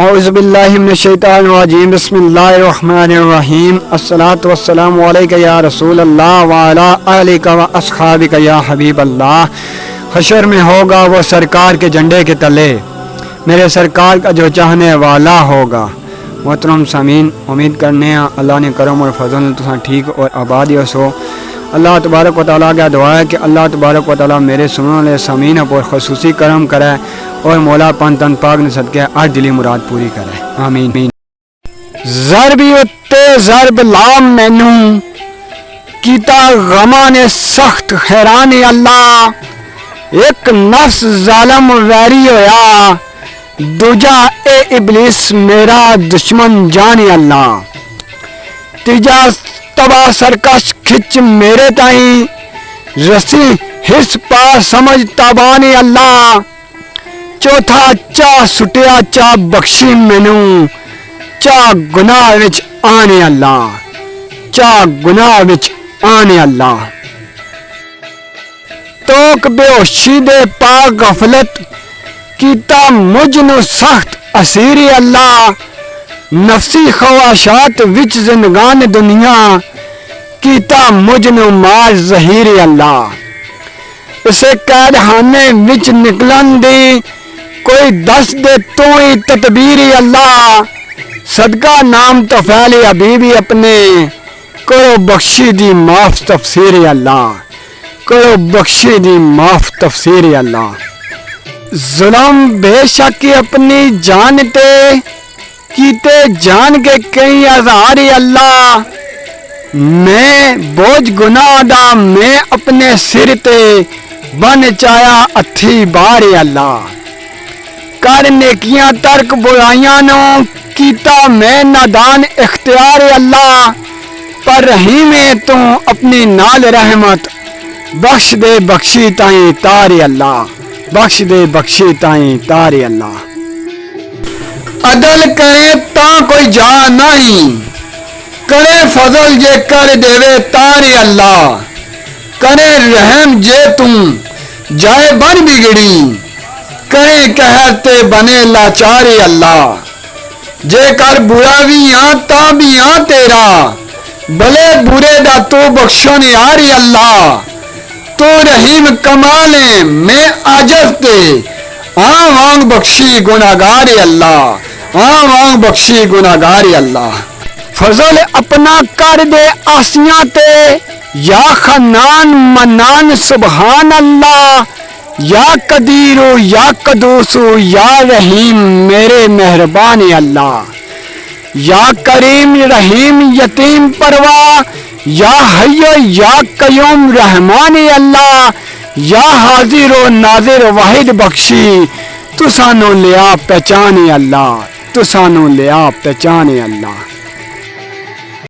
اعوذ باللہ من الشیطان الرجیم بسم اللہ الرحمن الرحیم الصلاۃ والسلام علیک یا رسول اللہ وعلی آلک و اصحابک یا حبیب اللہ۔ حشر میں ہوگا وہ سرکار کے جھنڈے کے تلے، میرے سرکار کا جو چاہنے والا ہوگا۔ محترم سامعین، امید کرنے ہیں اللہ نے کرم اور فضل تساں ٹھیک اور آبادی سو۔ اللہ تبارک و تعالیٰ کا دعا ہے کہ اللہ تبارک و تعالیٰ میرے سننے والے سامعین پر خصوصی کرم کرے اور مولا پن تن پاک نے صدقے ہر دلی مراد پوری کرے، آمین۔ ضربی اتے ضرب لام مینوں کیتا غماں نے سخت حیران اللہ، ایک نفس ظالم ویری ہویا دوجا اے ابلیس میرا دشمن جان اللہ، تیجا تبا سرکش کھچ میرے تائیں رسی حس پا سمجھ تابان اللہ، چوتھا چاہ سٹیا چاہ بخشی مینوں چاہ گناہ وچ آنے اللہ، چاہ گناہ وچ آنے اللہ۔ توک بے ہوشی دے پا غفلت کیتا مجھ نو سخت اسیری اللہ، نفسی خواہشات وچ زندگان دنیا کیتا مجھ نو مار ظہیری اللہ، اسے قید خانے وچ نکلن دی کوئی دس دے تو ہی تدبیری اللہ، صدقہ نام تو پھیلی حبیبی اپنے کرو بخشی دی معاف تفسیری اللہ، کرو بخشی دی معاف تفسیری اللہ۔ ظلم بے شک اپنی جان تے کیتے جان کے کئی ہزاری اللہ، میں بوجھ گناہ دا میں اپنے سر تے بن چایا اتھی باری اللہ، کر نیکیاں ترک برائیاں نو کیتا میں نادان اختیار اللہ، پر رحیم تو اپنی نال رحمت بخش دے بخشی تائیں تاری اللہ، بخش دے بخشی تائیں تاری اللہ۔ عدل کرے تا کوئی جا نہیں، کرے فضل جے کر دے تارے اللہ، کرے رحم جے تم جائے بن بگڑی، کرے قہر تے بنے لاچارے اللہ، جے کر برا بھی ہاں تا بھی ہاں تیرا، بھلے برے دا تو بخشن یاری اللہ، تو رحیم کمالے میں عاجز تے آن وانگ بخشی گناہگار اللہ، آن وانگ بخشی گناہگار اللہ۔ فضل اپنا کر دے آسیاں تے یا خنان منان سبحان اللہ، یا قدیرو یا قدوسو یا رحیم میرے مہربان اللہ، یا کریم رحیم یتیم پروا، یا حی یا قیوم رحمان اللہ، یا حاضر و ناظر واحد بخشی تو سانو لیا پہچانے اللہ، تو سانو لیا پہچانے اللہ۔